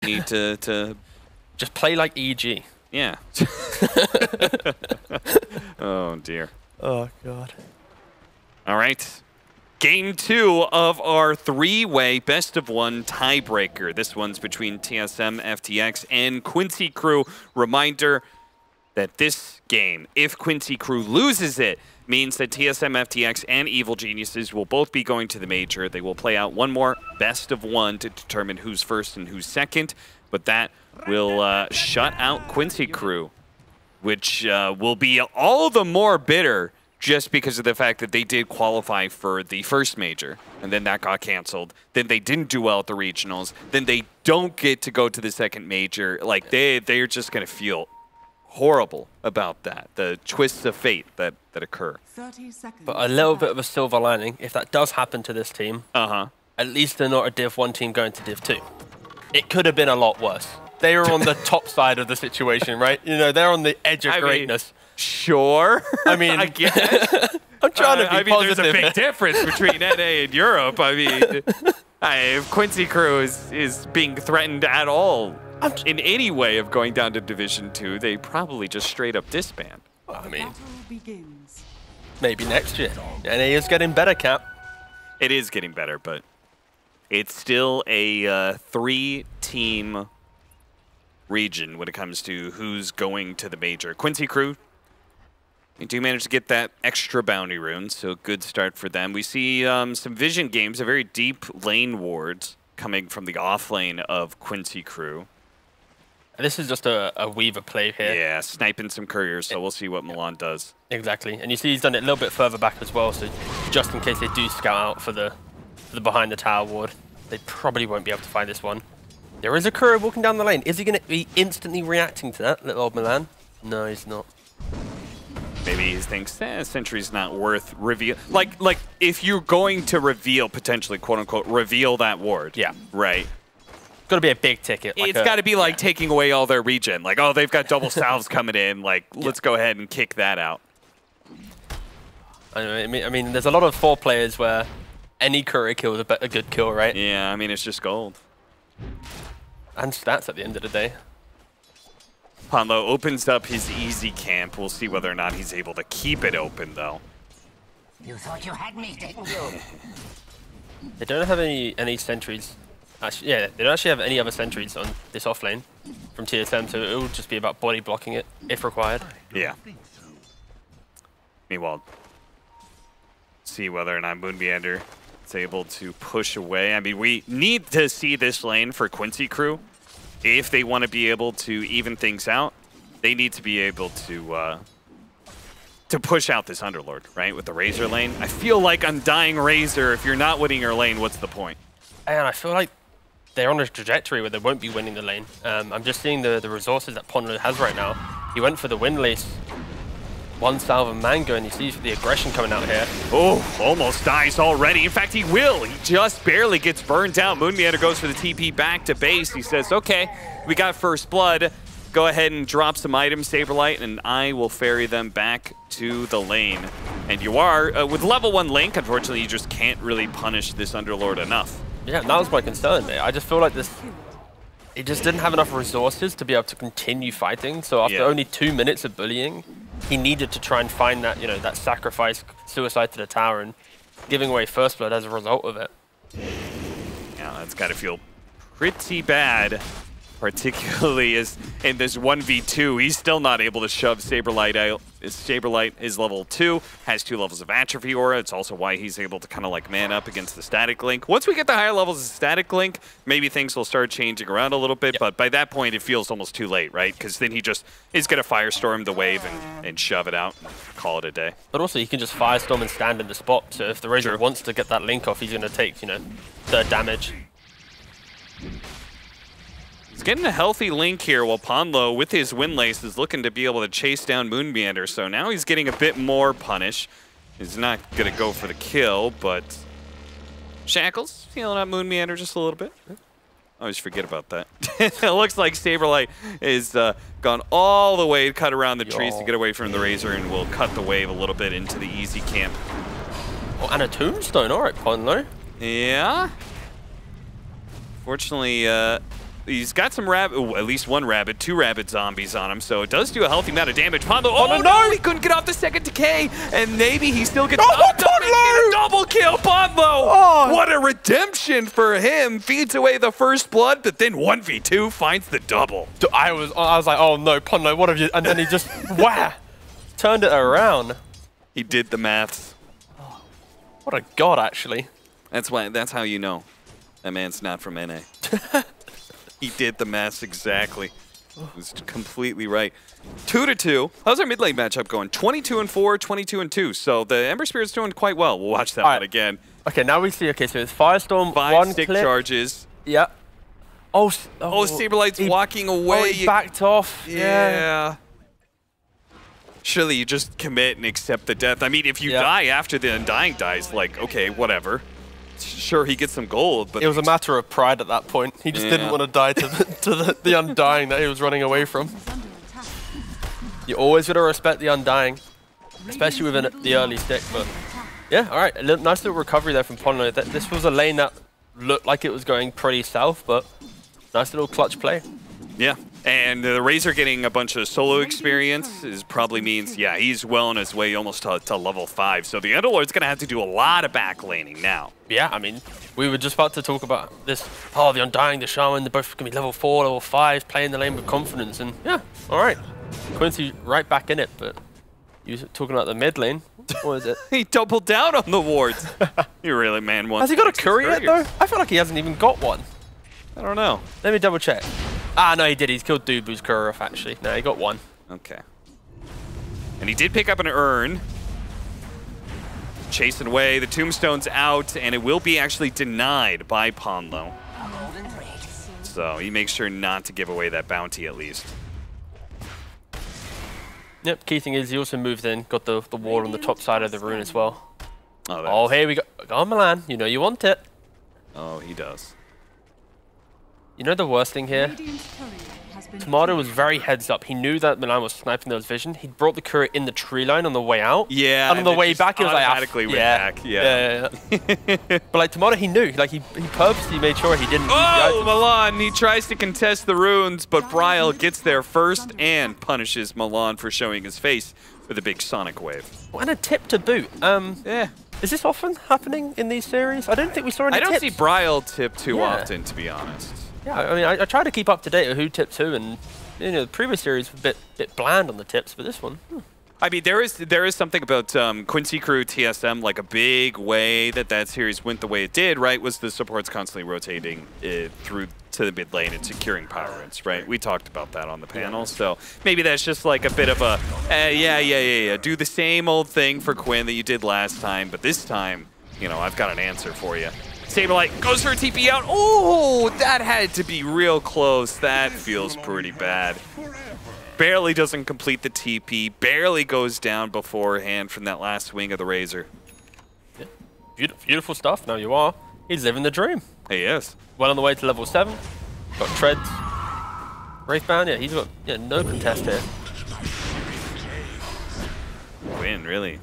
Need to just play like EG. Yeah. Oh dear. Oh god. All right. Game 2 of our 3-way best-of-1 tiebreaker. This one's between TSM, FTX, and Quincy Crew. Reminder that this game, if Quincy Crew loses it, means that TSM, FTX, and Evil Geniuses will both be going to the major. They will play out one more best-of-1 to determine who's first and who's second, but that will shut out Quincy Crew, which will be all the more bitter just because of the fact that they did qualify for the first major, and then that got canceled. Then they didn't do well at the regionals. Then they don't get to go to the second major. Like, they're just going to feel horrible about that, the twists of fate that occur. 30 seconds. But a little bit of a silver lining, if that does happen to this team, at least they're not a Div 1 team going to Div 2. It could have been a lot worse. They are on the top side of the situation, right? You know, they're on the edge of greatness. Sure. I mean, I guess. I'm trying to be positive. There's a big difference between NA and Europe. I mean, if Quincy Crew is being threatened at all in any way of going down to Division 2, they probably just straight up disband. I mean, maybe next year. NA is getting better, Cap. It is getting better, but it's still a 3-team region when it comes to who's going to the major. Quincy Crew, they do manage to get that extra bounty rune, so good start for them. We see some vision games, a very deep lane wards coming from the off lane of Quincy Crew. This is just a Weaver play here. Yeah, sniping some couriers, so we'll see what Milan does. Exactly, and you see he's done it a little bit further back as well, so just in case they do scout out for the behind the tower ward, they probably won't be able to find this one. There is a courier walking down the lane. Is he going to be instantly reacting to that, little old Milan? No, he's not. Maybe he thinks, Sentry's not worth reveal. Like if you're going to reveal, potentially, quote unquote, reveal that ward. Yeah. Right. It's got to be a big ticket. Like it's got to be like taking away all their regen. Like, oh, they've got double salves coming in. Like, let's go ahead and kick that out. I mean, there's a lot of 4 players where any courier kill is a good kill, right? Yeah, I mean, it's just gold. And stats at the end of the day. Ponlo opens up his easy camp. We'll see whether or not he's able to keep it open, though. You thought you had me, didn't you? They don't have any sentries. Actually, yeah, they don't actually have any other sentries on this off lane from TSM, so it will just be about body blocking it if required. Yeah. Meanwhile, see whether or not Moonmeander is able to push away. I mean, we need to see this lane for Quincy Crew. If they want to be able to even things out, they need to be able to push out this Underlord, right, with the Razor lane. I feel like Undying Razor, if you're not winning your lane, what's the point? And I feel like they're on a trajectory where they won't be winning the lane. I'm just seeing the resources that Ponlo has right now. He went for the Windlace, 1 salve of Mango, and you see the aggression coming out here. Oh, almost dies already. In fact, he will. He just barely gets burned out. Moonmeander goes for the TP back to base. He says, okay, we got first blood. Go ahead and drop some items, Saberlight, and I will ferry them back to the lane. And you are, with level 1 Link, unfortunately, you just can't really punish this Underlord enough. Yeah, that was my concern. I just feel like it just didn't have enough resources to be able to continue fighting. So after only 2 minutes of bullying, he needed to try and find that, you know, that sacrifice, suicide to the tower, and giving away first blood as a result of it. Yeah, that's got to feel pretty bad, particularly as in this 1v2, he's still not able to shove Saberlight out. Saberlight is level 2, has 2 levels of Atrophy Aura. It's also why he's able to kind of like man up against the Static Link. Once we get the higher levels of Static Link, maybe things will start changing around a little bit, but by that point it feels almost too late, right? Because then he just is going to Firestorm the wave and shove it out and call it a day. But also he can just Firestorm and stand in the spot, so if the Razor wants to get that Link off, he's going to take, you know, 3rd damage. He's getting a healthy Link here while Ponlo, with his Windlace, is looking to be able to chase down Moonmeander. So now he's getting a bit more punish. He's not going to go for the kill, but Shackles healing up Moonmeander just a little bit. I always forget about that. It looks like Saberlight is gone all the way to cut around the trees to get away from the Razor, and will cut the wave a little bit into the easy camp. Oh, and a Tombstone. All right, Ponlo. Yeah. Fortunately, He's got some rabbit, at least one rabbit, 2 rabbit zombies on him, so it does do a healthy amount of damage. Pondo, oh no, he couldn't get off the second decay, and maybe he still gets a double kill. Pondo, what a redemption for him. Feeds away the first blood, but then 1v2 finds the double. I was like, oh no, Pondo, what have you? And then he just turned it around. He did the maths. What a god, actually. That's how you know that man's not from NA. He did the maths exactly. He was completely right. 2-2. How's our mid lane matchup going? 22-4, 22-2. So the Ember Spirit's doing quite well. We'll watch that one again. Okay, now we see. Okay, so it's Firestorm. 5 stick charges. Yeah. Oh, Saberlight's walking away. Oh, he backed off. Yeah. Surely you just commit and accept the death. I mean, if you die after the Undying dies, like, okay, whatever. Sure, he gets some gold, but... It was a matter of pride at that point. He just didn't want to die to the Undying that he was running away from. You always got to respect the Undying, especially within the early stick. But yeah, all right, nice little recovery there from Pondo. This was a lane that looked like it was going pretty south, but nice little clutch play. Yeah. And the Razor getting a bunch of solo experience probably means, yeah, he's well on his way almost to level 5. So the Underlord's going to have to do a lot of back laning now. Yeah, I mean, we were just about to talk about this. Oh, the Undying, the Shaman, they're both going to be level 4, level 5, playing the lane with confidence. And yeah, all right. Quincy right back in it, but you talking about the mid lane. What is it? He doubled down on the wards. You really, man, has he got a curry yet, though? I feel like he hasn't even got one. I don't know. Let me double check. Ah, no, he did. He's killed Dubu's curry off, actually. No, he got one. Okay. And he did pick up an urn. Chasing away. The tombstone's out, and it will be actually denied by Pondo. So he makes sure not to give away that bounty, at least. Yep, key thing is he also moved in, got the wall on the top side of the rune as well. Oh, here we go. Go on, Milan. You know you want it. Oh, he does. You know the worst thing here? Tomato was very heads up. He knew that Milan was sniping those vision. He brought the courier in the tree line on the way out. Yeah. And on the way back, he was like, automatically went back. Yeah. But like Tomato, he knew. Like he purposely made sure he didn't. Oh, Milan! He tries to contest the runes, but Bryle gets there first and punishes Milan for showing his face with a big sonic wave. And a tip to boot. Yeah. Is this often happening in these series? I don't think we saw any tips. I don't see Bryle tip too often, to be honest. Yeah, I mean, I try to keep up to date with who tips who, and you know, the previous series was a bit bland on the tips, but this one. I mean, there is something about Quincy Crew TSM, like a big way that series went the way it did, right? Was the supports constantly rotating through to the mid lane and securing power roots, right? We talked about that on the panel, so maybe that's just like a bit of a do the same old thing for Quinn that you did last time, but this time, you know, I've got an answer for you. Saberlight goes for a TP out. Oh, that had to be real close. That feels pretty bad. Barely doesn't complete the TP. Barely goes down beforehand from that last swing of the Razor. Yeah. Beautiful stuff. Now you are. He's living the dream. He is. Well on the way to level 7. Got treads. Wraithbound, yeah, he's got no contest here. Quinn, really.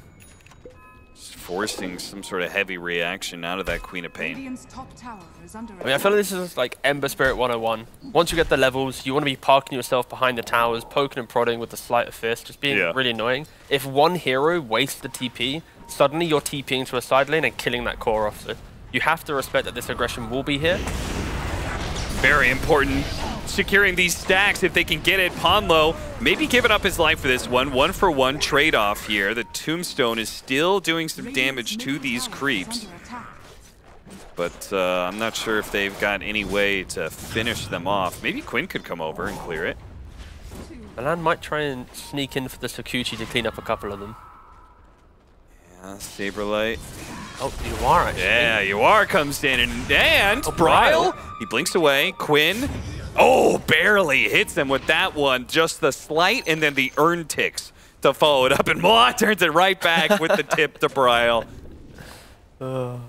Forcing some sort of heavy reaction out of that Queen of Pain. I mean, I feel like this is like Ember Spirit 101. Once you get the levels, you want to be parking yourself behind the towers, poking and prodding with the sleight of fist, just being really annoying. If one hero wastes the TP, suddenly you're TPing to a side lane and killing that core off. So you have to respect that this aggression will be here. Very important. Securing these stacks if they can get it. Pondo maybe giving up his life for this one. 1-for-1 trade-off here. The Tombstone is still doing some damage to these creeps. But I'm not sure if they've got any way to finish them off. Maybe Quinn could come over and clear it. Milan might try and sneak in for the Sakuchi to clean up a couple of them. Yeah, Saberlight. Oh, Yuar actually. Yeah, Yuar comes in and Bryle. He blinks away. Quinn. Oh, barely hits him with that one. Just the slight and then the urn ticks to follow it up. And Moa turns it right back with the tip to Bryle. And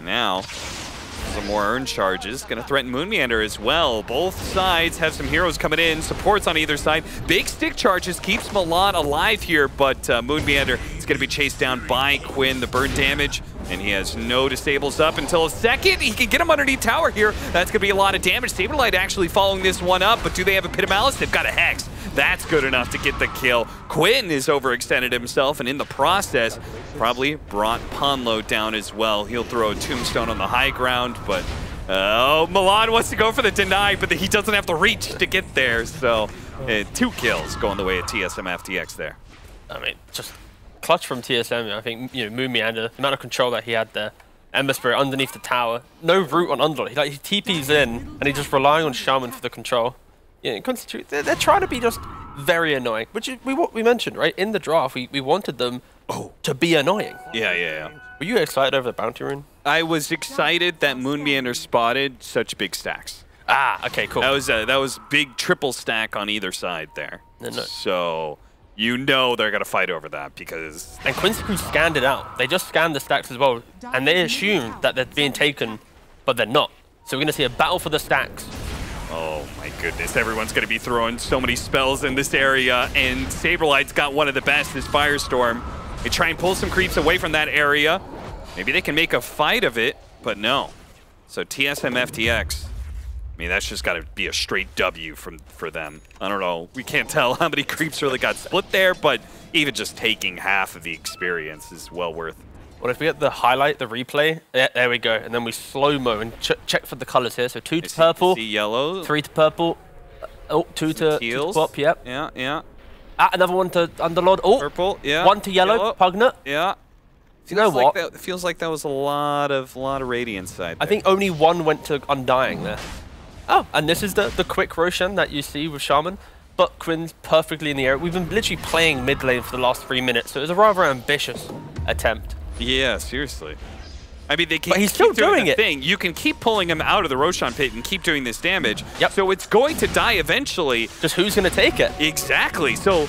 now, some more urn charges. Going to threaten Moonmeander as well. Both sides have some heroes coming in. Supports on either side. Big stick charges keeps Milan alive here, but Moonmeander is going to be chased down by Quinn. The burn damage And he has no disables up until a second. He can get him underneath tower here. That's going to be a lot of damage. Saberlight actually following this one up, but do they have a Pit of Malice? They've got a Hex. That's good enough to get the kill. Quinn is overextended himself, and in the process, probably brought Ponlo down as well. He'll throw a tombstone on the high ground, but oh, Milan wants to go for the deny, but he doesn't have the reach to get there. So 2 kills going the way of TSM FTX there. I mean, just clutch from TSM. I think, you know, Moon Meander, the amount of control that he had there. Ember Spirit underneath the tower. No root on Underlord. He TP's in, and he's just relying on Shaman for the control. Yeah, Quincy, they're trying to be just very annoying, which is what we mentioned, right? In the draft, we wanted them to be annoying. Yeah. Were you excited over the bounty rune? I was excited that Moon Meander spotted such big stacks. Ah, okay, cool. That was big triple stack on either side there. No. So you know they're gonna fight over that because. And Quincy Crew scanned it out. They just scanned the stacks as well, and they assumed that they're being taken, but they're not. So we're gonna see a battle for the stacks. Oh my goodness, everyone's gonna be throwing so many spells in this area, and Saberlight's got one of the best, this Firestorm. They try and pull some creeps away from that area. Maybe they can make a fight of it, but no. So TSM FTX, I mean, that's just got to be a straight W for them. I don't know. We can't tell how many creeps really got split there, but even just taking half of the experience is well worth. Well, if we get the highlight, the replay, yeah, there we go. And then we slow-mo and check for the colors here. So 2 to purple, see yellow, 3 to purple, 2 to pop, yep. Yeah. Another one to Underlord. Oh, purple, yeah. 1 to yellow, Pugnet. Yeah. You know what? It feels like that was a lot of Radiant side there. I think only 1 went to Undying there. Oh, and this is the quick Roshan that you see with Shaman. But Quinn's perfectly in the air. We've been literally playing mid lane for the last 3 minutes, so it was a rather ambitious attempt. Yeah, seriously. I mean, they but he's still doing it. Thing. You can keep pulling him out of the Roshan pit and keep doing this damage. Yep. So it's going to die eventually. Just who's going to take it? Exactly. So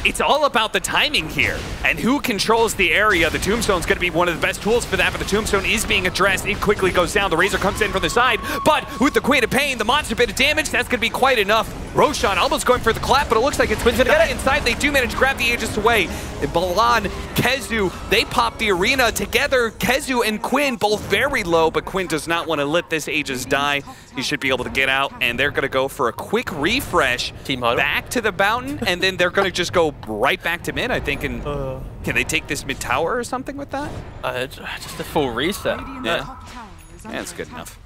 it's all about the timing here and who controls the area. The Tombstone's going to be one of the best tools for that, but the Tombstone is being addressed. It quickly goes down. The Razor comes in from the side, but with the Queen of Pain, the monster bit of damage, that's going to be quite enough. Roshan almost going for the clap, but it looks like it's Quinn's going to get inside. They do manage to grab the Aegis away. And Balan, Kezu, they pop the arena together. Kezu and Quinn both very low, but Quinn does not want to let this Aegis die. He should be able to get out, and they're going to go for a quick refresh back to the Mountain, and then they're going to just go right back to mid, I think. And can they take this mid tower or something with that? Just a full reset. Yeah, that's good enough.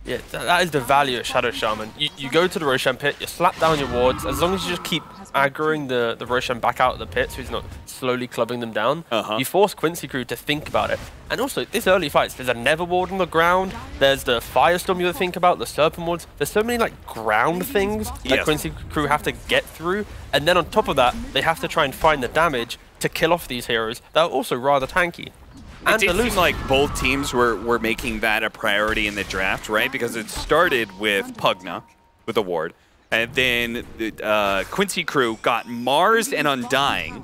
Yeah, that is the value of Shadow Shaman. You go to the Roshan pit, you slap down your wards, as long as you just keep aggroing the Roshan back out of the pit so he's not slowly clubbing them down, you force Quincy Crew to think about it. And also, this early fights, there's a Nether Ward on the ground, there's the Firestorm you think about, the Serpent Wards, there's so many like ground things that Quincy Crew have to get through, and then on top of that, they have to try and find the damage to kill off these heroes that are also rather tanky. It did seem like both teams were making that a priority in the draft, right? Because it started with Pugna, with a ward, and then Quincy Crew got Mars and Undying,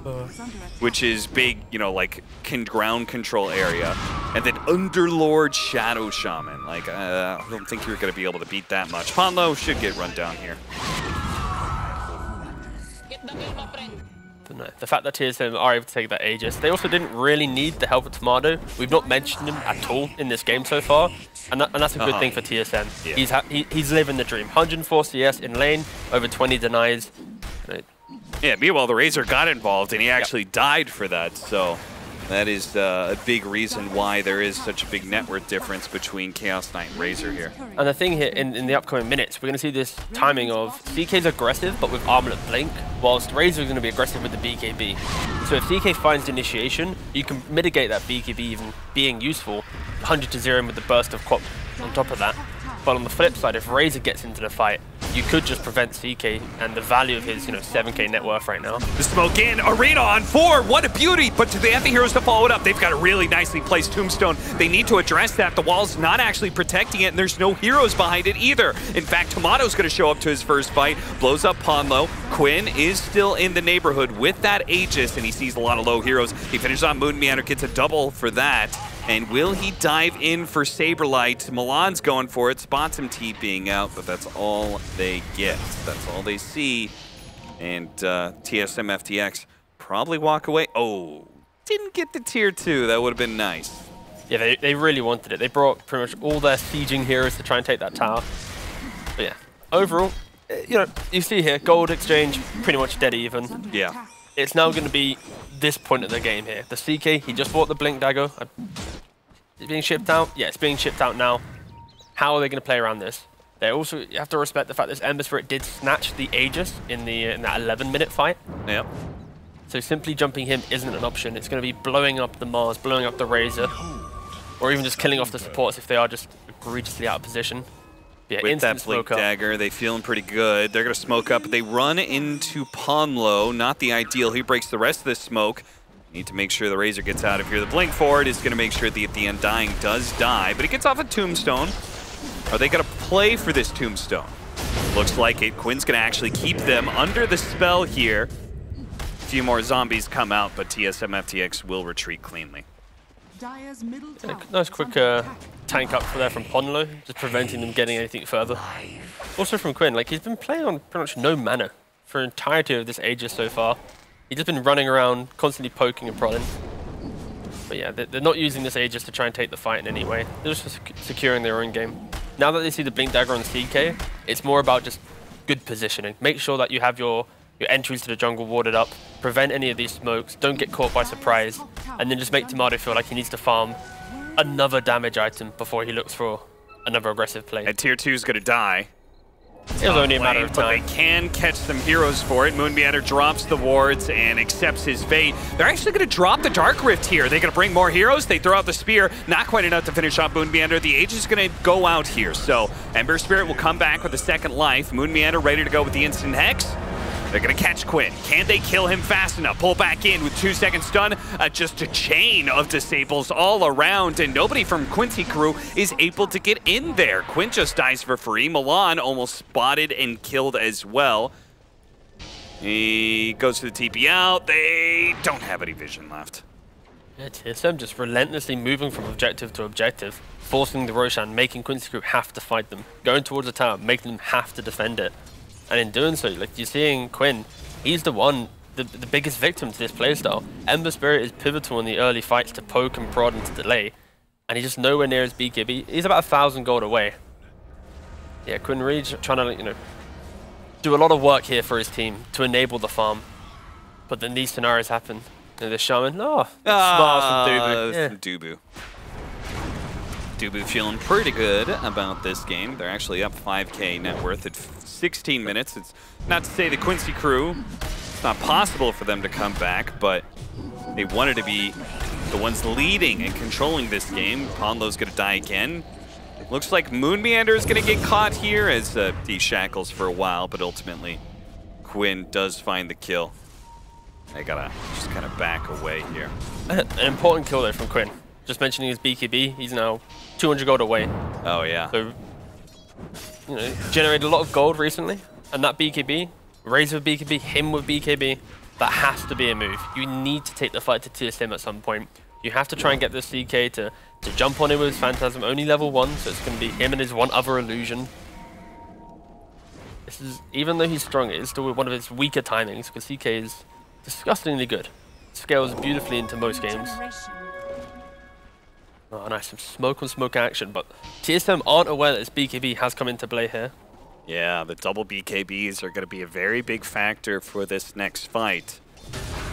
which is big, you know, like ground control area, and then Underlord Shadow Shaman. Like, I don't think you're going to be able to beat that much. Ponlo should get run down here. No, the fact that TSM are able to take that Aegis, they also didn't really need the help of Tomato. We've not mentioned him at all in this game so far, and that's a good thing for TSM. Yeah. He's living the dream. 104 CS in lane, over 20 denies. Yeah, meanwhile, the Razor got involved, and he actually died for that, so that is a big reason why there is such a big net worth difference between Chaos Knight and Razor here. And the thing here, in the upcoming minutes, we're going to see this timing of CK's aggressive, but with Armlet Blink, whilst Razor is going to be aggressive with the BKB. So if CK finds initiation, you can mitigate that BKB even being useful, 100 to 0 with the burst of Quap on top of that. But on the flip side, if Razor gets into the fight, you could just prevent CK and the value of his, 7k net worth right now. The smoke in, Arena on 4, what a beauty! But do they have the heroes to follow it up? They've got a really nicely placed Tombstone. They need to address that. The wall's not actually protecting it, and there's no heroes behind it either. In fact, Tomato's going to show up to his first fight, blows up Ponlo. Quinn is still in the neighborhood with that Aegis, and he sees a lot of low heroes. He finishes on Moon Meander, gets a double for that. And will he dive in for Saberlight? Milan's going for it, spots him TPing out, but that's all they get. That's all they see. And TSM FTX probably walk away. Oh, didn't get the tier 2. That would have been nice. Yeah, they really wanted it. They brought pretty much all their sieging heroes to try and take that tower. But yeah, overall, you know, you see here, gold exchange, pretty much dead even. Yeah. It's now going to be this point of the game here. The CK, he just bought the Blink Dagger. It's being shipped out? Yeah, it's being shipped out now. How are they going to play around this? They also, you have to respect the fact that Ember Spirit did snatch the Aegis in that 11-minute fight. Yep. So simply jumping him isn't an option. It's going to be blowing up the Mars, blowing up the Razor, or even just killing off the supports if they are just egregiously out of position. Yeah, with that Blink Dagger, they feeling pretty good. They're going to smoke up. They run into Ponlo. Not the ideal. He breaks the rest of the smoke. Need to make sure the Razor gets out of here. The Blink forward is going to make sure the Undying does die, but he gets off a Tombstone. Are they going to play for this Tombstone? Looks like it. Quinn's going to actually keep them under the spell here. A few more zombies come out, but TSM FTX will retreat cleanly. Nice quick tank up there from Ponlo, just preventing them getting anything further. Also from Quinn, like he's been playing on pretty much no mana for the entirety of this Aegis so far. He's just been running around, constantly poking and prodding. But yeah, they're not using this Aegis to try and take the fight in any way. They're just securing their own game. Now that they see the Blink Dagger on the CK, it's more about just good positioning. Make sure that you have your entries to the jungle warded up, prevent any of these smokes, don't get caught by surprise, and then just make Tomato feel like he needs to farm another damage item before he looks for another aggressive play. And tier 2 is going to die. It was only a matter of time. But they can catch some heroes for it. Moonmeander drops the wards and accepts his fate. They're actually going to drop the Dark Rift here. They're going to bring more heroes. They throw out the spear. Not quite enough to finish off Moonmeander. The Aegis is going to go out here. So Ember Spirit will come back with a second life. Moonmeander ready to go with the instant Hex. They're going to catch Quinn. Can they kill him fast enough? Pull back in with 2 seconds stun. Just a chain of disables all around, and nobody from Quincy crew is able to get in there. Quinn just dies for free. Milan almost spotted and killed as well. He goes for the TP out. They don't have any vision left. Yeah, TSM just relentlessly moving from objective to objective, forcing the Roshan, making Quincy crew have to fight them. Going towards the tower, making them have to defend it. And in doing so, like you're seeing Quinn, he's the one, the biggest victim to this playstyle. Ember Spirit is pivotal in the early fights to poke and prod and to delay. And he's just nowhere near his BKB. He's about 1,000 gold away. Yeah, Quinn Reed trying to, you know, do a lot of work here for his team to enable the farm. But then these scenarios happen. You know, the Shaman, smiles from Dubu. Yeah. Dubu. Dubu feeling pretty good about this game. They're actually up 5k net worth at 16 minutes. It's not to say the Quincy crew, it's not possible for them to come back, but they wanted to be the ones leading and controlling this game. Ponlo's going to die again. Looks like Moonmeander is going to get caught here as he shackles for a while, but ultimately Quinn does find the kill. They gotta just kind of back away here. An important kill there from Quinn. Just mentioning his BKB, he's now 200 gold away. Oh yeah. So, you know, generated a lot of gold recently, and that BKB, Razor with BKB, him with BKB, that has to be a move. You need to take the fight to TSM at some point. You have to try and get the CK to jump on him with his Phantasm, only level 1, so it's going to be him and his one other illusion. This is, even though he's strong, it is still one of his weaker timings, because CK is disgustingly good. Scales beautifully into most games. Oh, nice, some smoke on smoke action, but TSM aren't aware that this BKB has come into play here. Yeah, the double BKBs are going to be a very big factor for this next fight.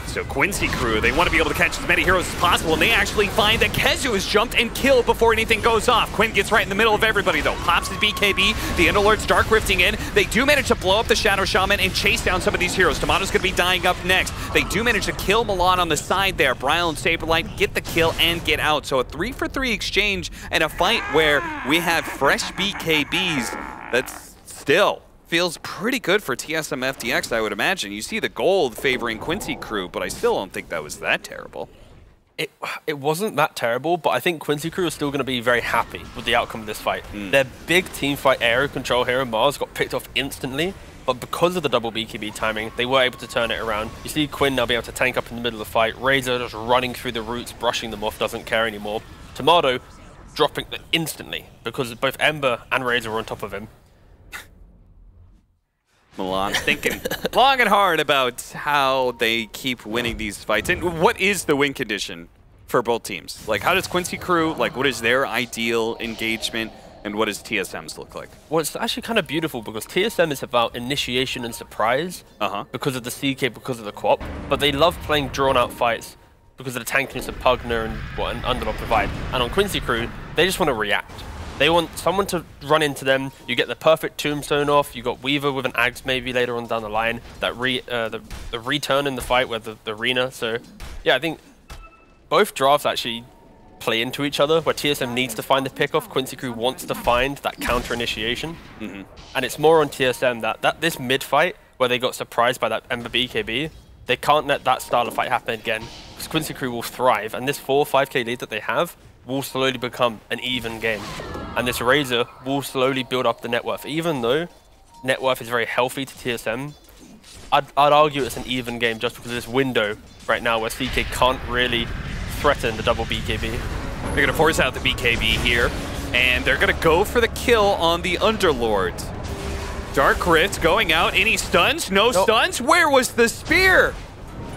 So Quincy crew, they want to be able to catch as many heroes as possible, and they actually find that Kezu has jumped and killed before anything goes off. Quinn gets right in the middle of everybody, though. Pops his BKB, the Underlord's Dark Rifting in. They do manage to blow up the Shadow Shaman and chase down some of these heroes. Tomato's going to be dying up next. They do manage to kill Milan on the side there. Bryle and Saberlight get the kill and get out. So a 3-for-3 exchange and a fight where we have fresh BKBs that's still feels pretty good for TSM FTX, I would imagine. You see the gold favoring Quincy crew, but I still don't think that was that terrible. It wasn't that terrible, but I think Quincy crew is still going to be very happy with the outcome of this fight. Their big team fight area control hero, Mars, got picked off instantly, but because of the double BKB timing, they were able to turn it around. You see Quinn now be able to tank up in the middle of the fight. Razor just running through the roots, brushing them off, doesn't care anymore. Tomato dropping instantly, because both Ember and Razor were on top of him. Milan thinking long and hard about how they keep winning these fights. And what is the win condition for both teams? Like, how does Quincy Crew, like, what is their ideal engagement? And what does TSM's look like? Well, it's actually kind of beautiful because TSM is about initiation and surprise because of the CK, because of the co-op. But they love playing drawn-out fights because of the tankiness of Pugner and what an Underdog provide. And on Quincy Crew, they just want to react. They want someone to run into them. You get the perfect tombstone off. You got Weaver with an Axe maybe later on down the line. That the return in the fight with the arena. So yeah, I think both drafts actually play into each other, where TSM needs to find the pickoff. Quincy Crew wants to find that counter initiation, and it's more on TSM that this mid fight where they got surprised by that Ember BKB, they can't let that style of fight happen again, because Quincy Crew will thrive, and this 4 or 5k lead that they have will slowly become an even game, and this Razor will slowly build up the net worth. Even though net worth is very healthy to TSM, I'd argue it's an even game just because of this window right now where CK can't really threaten the double BKB. They're going to force out the BKB here, and they're going to go for the kill on the Underlord. Dark Rift going out. Any stuns? No stuns? Where was the spear?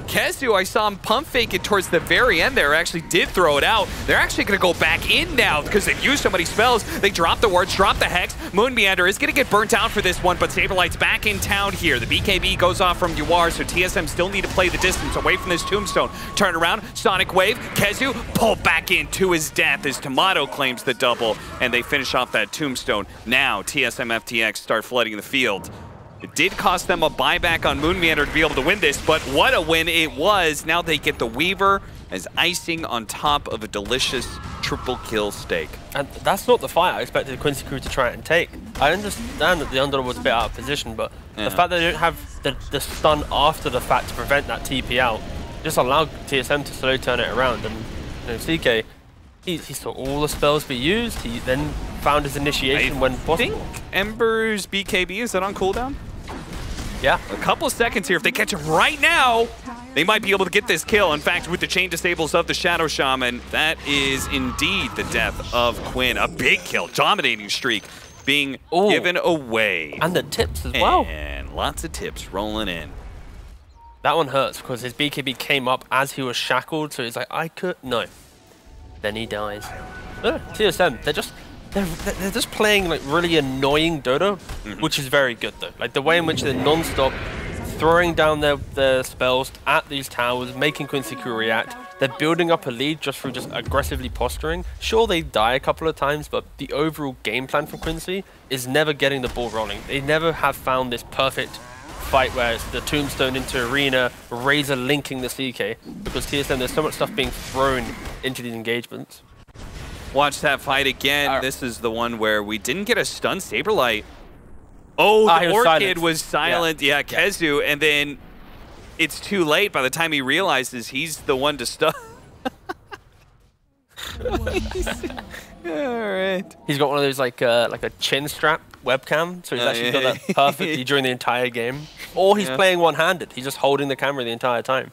Kezu, I saw him pump fake it towards the very end there. Actually did throw it out. They're actually going to go back in now because they've used so many spells. They drop the wards, drop the Hex. Moon Meander is going to get burnt out for this one, but Saberlight's back in town here. The BKB goes off from Yuar, so TSM still need to play the distance away from this tombstone. Turn around, Sonic Wave. Kezu pulled back in to his death as Tomato claims the double, and they finish off that tombstone. Now TSM FTX start flooding the field. It did cost them a buyback on Moon Meander to be able to win this, but what a win it was. Now they get the Weaver as icing on top of a delicious triple kill steak. And that's not the fight I expected Quincy Crew to try and take. I understand that the Underdog was a bit out of position, but the fact that they don't have the stun after the fact to prevent that TP out just allowed TSM to slowly turn it around. And you know, CK, he saw all the spells be used. He then found his initiation when possible. I think Ember's BKB, is that on cooldown? Yeah. A couple of seconds here. If they catch him right now, they might be able to get this kill. In fact, with the chain disables of the Shadow Shaman, that is indeed the death of Quinn. A big kill, dominating streak being given away. And the tips as well. And lots of tips rolling in. That one hurts because his BKB came up as he was shackled, so he's like, I could, no. Then he dies. TSM, they're just playing like really annoying Dota, which is very good though. Like the way in which they're non-stop throwing down their spells at these towers, making Quincy Crew react. They're building up a lead just through just aggressively posturing. Sure, they die a couple of times, but the overall game plan for Quincy is never getting the ball rolling. They never have found this perfect fight where it's the tombstone into arena, Razor linking the CK, because TSM, there's so much stuff being thrown into these engagements. Watch that fight again. This is the one where we didn't get a stun. Saberlight. Oh, the Orchid was silent. Yeah, Kezu. And then it's too late. By the time he realizes he's the one to stun. All right. He's got one of those like a chin strap webcam, so he's actually got that perfectly during the entire game. Or he's playing one-handed. He's just holding the camera the entire time.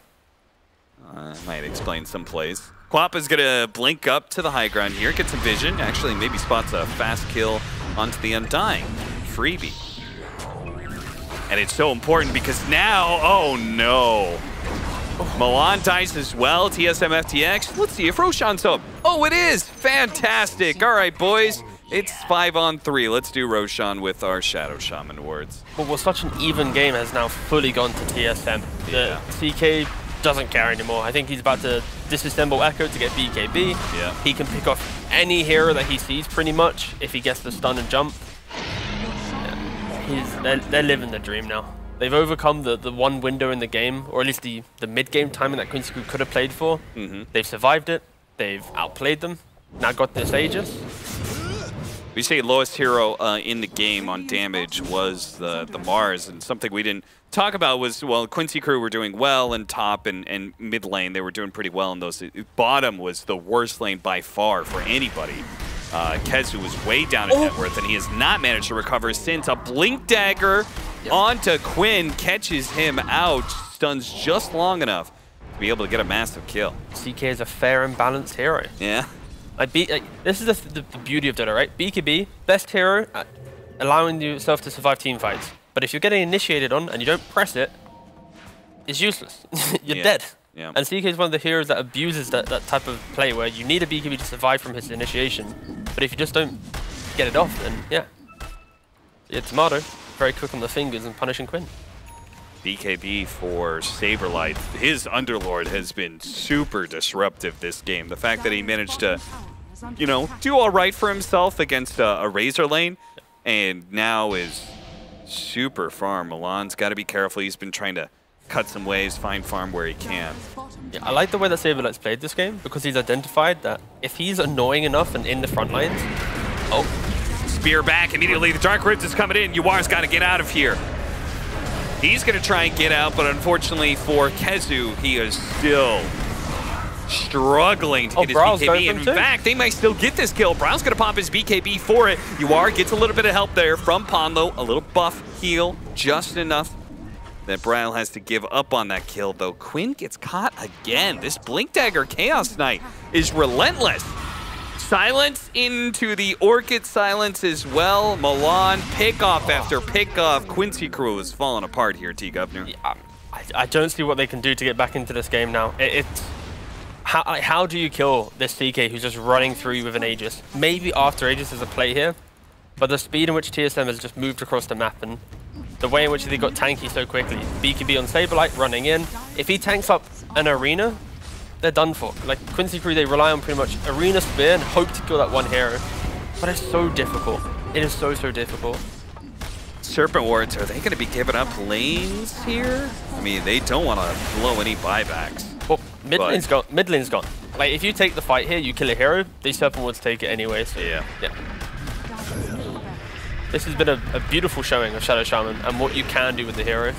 Might explain some plays. Quappa's going to blink up to the high ground here, get some vision. Actually, maybe spots a fast kill onto the Undying. Freebie. And it's so important because now, oh no. Milan dies as well, TSM FTX. Let's see if Roshan's up. Oh, it is! Fantastic! All right, boys. It's 5-on-3. Let's do Roshan with our Shadow Shaman wards. Well, such an even game has now fully gone to TSM. The CK doesn't care anymore. I think he's about to disassemble Echo to get BKB. Yeah. He can pick off any hero that he sees pretty much if he gets the stun and jump. Yeah. They're living the dream now. They've overcome the one window in the game, or at least the mid-game timing that Quincy Crew could have played for. They've survived it. They've outplayed them. Now got this Aegis. We say lowest hero in the game on damage was the Mars, and something we didn't talk about was, well, Quincy Crew were doing well in top and mid lane. They were doing pretty well in those. Bottom was the worst lane by far for anybody. Kezu was way down in net worth, and he has not managed to recover since. A blink dagger onto Quinn catches him out, stuns just long enough to be able to get a massive kill. CK is a fair and balanced hero. Yeah. This is the beauty of Dota, right? BKB, best hero at allowing yourself to survive team fights. But if you're getting initiated on and you don't press it, it's useless. You're dead. Yeah. And CK is one of the heroes that abuses that type of play where you need a BKB to survive from his initiation. But if you just don't get it off, then yeah. Tomato, very quick on the fingers and punishing Quinn. BKB for Saberlight. His Underlord has been super disruptive this game. The fact that he managed to, you know, do all right for himself against a Razor lane, and now is super farm. Milan's got to be careful. He's been trying to cut some waves, find farm where he can. Yeah, I like the way that Saberlight's played this game because he's identified that if he's annoying enough and in the front lines, spear back immediately. The Dark Ribs is coming in. Yuar's got to get out of here. He's going to try and get out, but unfortunately for Kezu, he is still struggling to get his BKB. In fact, they might still get this kill. Brown's going to pop his BKB for it. Yuar gets a little bit of help there from Ponlo. A little buff heal, just enough that Brown has to give up on that kill, though. Quinn gets caught again. This Blink Dagger Chaos Knight is relentless. Silence into the Orchid Silence as well. Milan, pickoff after pickoff. Quincy crew is falling apart here, T-Governor. Yeah, I don't see what they can do to get back into this game now. How do you kill this CK who's just running through with an Aegis? Maybe after Aegis is a play here, but the speed in which TSM has just moved across the map and the way in which they got tanky so quickly. BKB on Saberlight running in. If he tanks up an arena, they're done for. Like Quincy crew, they rely on pretty much arena spear and hope to kill that one hero. But it's so difficult. It is so difficult. Serpent Wards, are they going to be giving up lanes here? I mean, they don't want to blow any buybacks. Well, mid lane's gone. Mid lane's gone. Like if you take the fight here, you kill a hero, these Serpent Wards take it anyway. So yeah. This has been a beautiful showing of Shadow Shaman and what you can do with the hero.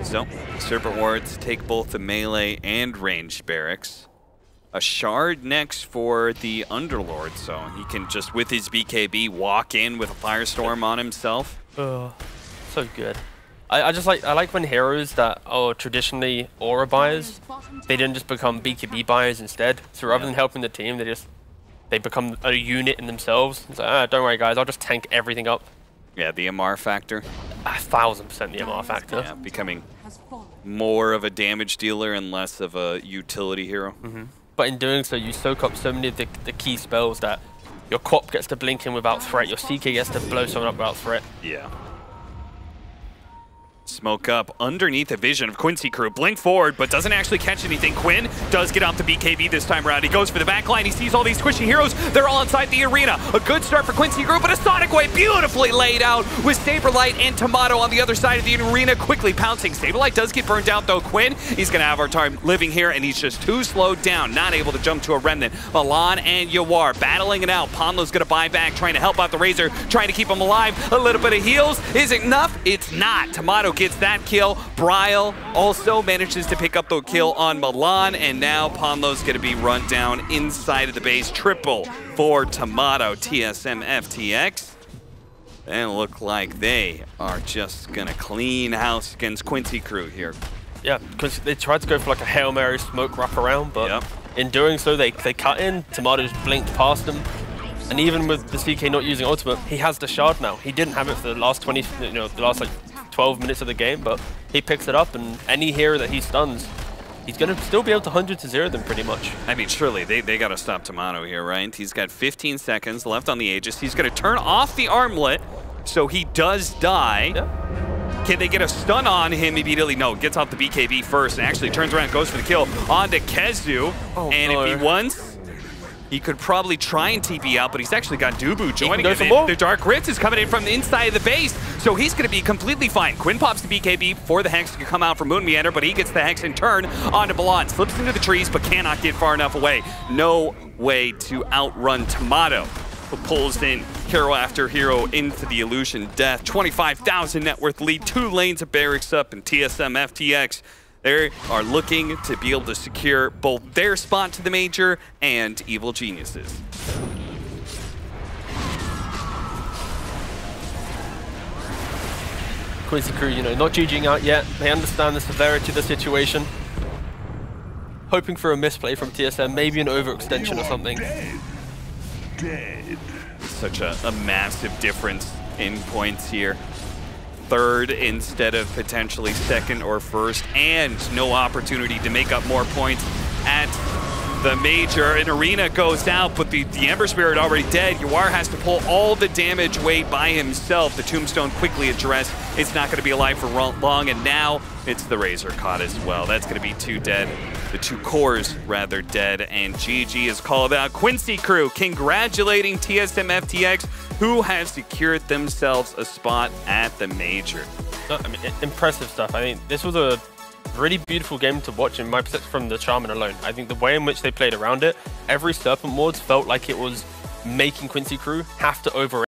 So, Serpent Wards take both the melee and ranged barracks. A shard next for the Underlord, so he can just, with his BKB, walk in with a Firestorm on himself. So good. I like when heroes that are traditionally aura buyers, they didn't just become BKB buyers instead. So rather than helping the team, they become a unit in themselves. It's like, don't worry guys, I'll just tank everything up. Yeah, the MR factor. 1000% the MR factor. Yeah, becoming more of a damage dealer and less of a utility hero. But in doing so, you soak up so many of the key spells that your Quap gets to blink in without threat, your CK gets to blow someone up without threat. Yeah. Smoke up underneath the vision of Quincy crew. Blink forward, but doesn't actually catch anything. Quinn does get out the BKB this time around. He goes for the back line. He sees all these squishy heroes. They're all inside the arena. A good start for Quincy crew, but a Sonic Wave beautifully laid out with Saberlight and Tomato on the other side of the arena, quickly pouncing. Saberlight does get burned out, though. Quinn, he's going to have our time living here, and he's just too slowed down, not able to jump to a Remnant. Milan and Yuar battling it out. Ponlo's going to buy back, trying to help out the Razor, trying to keep him alive. A little bit of heals. Is it enough? It's not. Tomato gets that kill. Bryle also manages to pick up the kill on Milan, and now Ponlo's going to be run down inside of the base. Triple for Tomato, TSM, FTX. And look like they are just going to clean house against Quincy crew here. Yeah, because they tried to go for like a Hail Mary smoke wrap around, but in doing so, they cut in. Tomato just blinked past them. And even with the CK not using ultimate, he has the shard now. He didn't have it for the last 20, the last like 12 minutes of the game, but he picks it up, and any hero that he stuns, he's going to still be able to 100-0 them pretty much. I mean, surely they got to stop Tomato here, right? He's got 15 seconds left on the Aegis. He's going to turn off the armlet, so he does die. Yeah. Can they get a stun on him immediately? No, gets off the BKB first and actually turns around and goes for the kill onto Kezu. And if he wants, he could probably try and TP out, but he's actually got Dubu joining him. The Dark Rift is coming in from the inside of the base, so he's going to be completely fine. Quinn pops the BKB for the Hex to come out from Moon Meander, but he gets the Hex in turn onto Milan. Slips into the trees, but cannot get far enough away. No way to outrun Tomato, who pulls in hero after hero into the Illusion Death. 25,000 net worth lead, 2 lanes of barracks up, and TSM FTX, they are looking to be able to secure both their spot to the major and Evil Geniuses. Quincy crew, not GGing out yet. They understand the severity of the situation. Hoping for a misplay from TSM, maybe an overextension or something. Dead. such a massive difference in points here. Third instead of potentially second or first, and no opportunity to make up more points at the major. An Arena goes out, but the Ember Spirit already dead. Yawar has to pull all the damage away by himself. The Tombstone quickly addressed. It's not going to be alive for long, and now it's the Razor caught as well. That's going to be 2 dead. The 2 cores rather dead, and GG is called out. Quincy crew congratulating TSM FTX, who have secured themselves a spot at the major. I mean, impressive stuff. I think this was a really beautiful game to watch in my perspective from the Shaman alone. I think the way in which they played around it, every Serpent Wards felt like it was making Quincy crew have to over